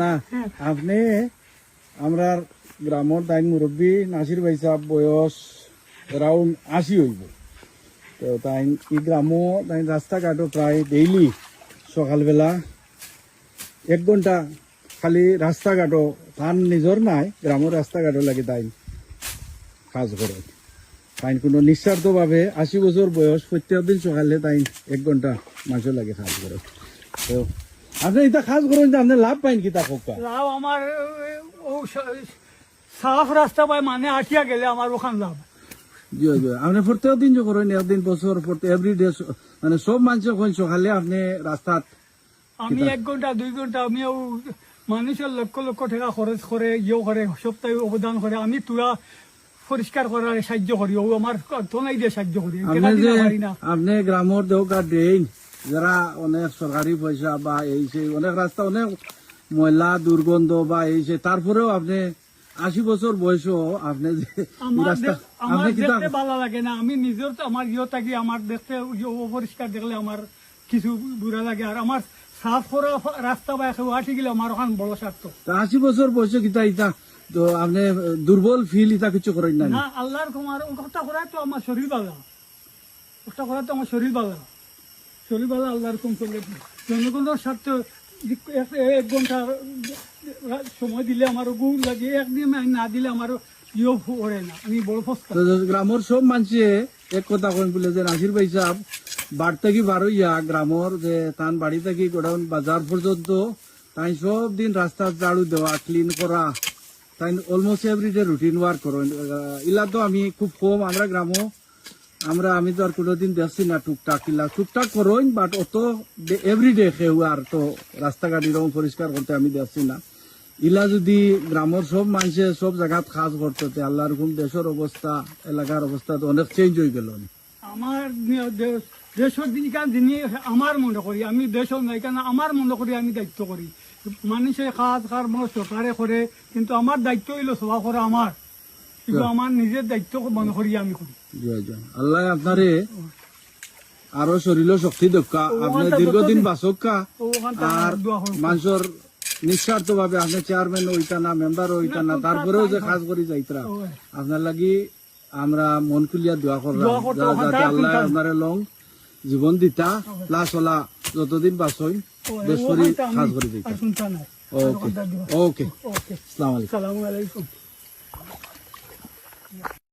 না আপনি আমরা গ্রামের তাই মুরব্বী নাসির ভাই সাহেব বয়স অ্যারাউন্ড 80 হইব। তো তাই এই গ্রামও তাই রাস্তাঘাটও প্রায় ডেইলি সকালবেলা 1 ঘন্টা খালি রাস্তাঘাটও তার নিজর নাই, গ্রামের রাস্তাঘাটও লাগে তাই কাজ করে। তাই কোনো নিঃস্বার্থভাবে 80 বছর বয়স প্রত্যেক দিন সকালে তাই 1 ঘন্টা মাসও লাগে কাজ করে। তো আপনি এটা কাজ করেন যে আপনি লাভ পাইন কি তা কোকা? লাভ আমার সাফ রাস্তা পাই মানে আটিয়া গেলে আমার ওখান লাভ। আপনি প্রত্যেক দিন যে করেন, একদিন বছর এভরিডে মানে সব মানুষ কইন সকালে আপনি রাস্তাত আমি 1 ঘন্টা 2 ঘন্টা আমিও মানুষের লক্ষ লক্ষ টাকা খরচ করে ইয়ে করে সপ্তাহে অবদান করে আমি তুলা পরিষ্কার করার সাহায্য করি, ও আমার তোলাই দিয়ে সাহায্য করি। আপনি গ্রামের দেওকা ড্রেন যারা অনেক সরকারি পয়সা বা এই সেই অনেক রাস্তা অনেক ময়লা দুর্গন্ধ বা এই সেই, তারপরেও আপনি 80 বছর বয়সও আপনি আমার দেখতে ভালো লাগে না। আমি নিজের তো আমার ইয়ে থাকি, আমার দেখতে অপরিষ্কার দেখলে আমার কিছু বুড়া লাগে। আর আমার সাফ করা রাস্তা বা আটি গেলে আমার ওখান বড় স্বার্থ। 80 বছর বয়সে কিতা ইতা তো আপনি দুর্বল ফিল ইতা কিছু করেন না? না, আল্লাহর কুমার ওটা করা তো আমার শরীর ভালো, ওটা করা তো আমার শরীর ভালো, শরীর ভালো আল্লাহর কুম করলে জনগণের স্বার্থে 1 ঘন্টা সময় দিলে আমারও গুণ লাগে, একদিন না দিলে আমারও ইয়ে পড়ে না, আমি বড় ফসকা। গ্রামের সব মানুষে এক কথা কইন বলে যে নাসির ভাই সাহেব বাড়ি থেকে বার হইয়া গ্রামের যে তান বাড়ি থেকে গোডাউন বাজার পর্যন্ত তাই সব দিন রাস্তা ঝাড়ু দেওয়া ক্লিন করা, তাই অলমোস্ট এভরিডে রুটিন ওয়ার্ক করেন। ইলা তো আমি খুব কম আমরা গ্রামও আমি তো আর কোনোদিন দেখছি না টুকটাক ইলা টুকটাক করেন, বাট অত এভরিডে খেউ আর তো রাস্তাঘাট এরকম পরিষ্কার করতে আমি দেখছি না। ইলা যদি গ্রামের সব মানুষে সব জায়গাত কাজ করতে আল্লাহ রকম দেশের অবস্থা এলাকার অবস্থা তো অনেক চেঞ্জ হয়ে গেল। আমার দেশের দিনকার যিনি আমার মনে করি, আমি দেশের নাই কেন আমার মনে করি আমি দায়িত্ব করি। মানুষে কাজ কর্ম সরকারে করে, কিন্তু আমার দায়িত্ব হইলো সভা করা আমার, কিন্তু আমার নিজের দায়িত্ব মনে করি আমি করি। আল্লাহ আপনারে আরো শরীর শক্তি দক্ষা, আপনি দীর্ঘদিন বাসকা আর মানুষের নিঃস্বার্থ ভাবে আপনি চেয়ারম্যান হইতা না, মেম্বার হইতা না, তারপরেও যে কাজ করি যাইতরা আপনার লাগি আমরা মন খুলিয়া দোয়া করলাম যাতে আল্লাহ আপনারে লং জীবন দিতা প্লাস ওলা যতদিন বাঁচই দেশ করি কাজ করে দিতা। ওকে ওকে, আসসালামু আলাইকুম।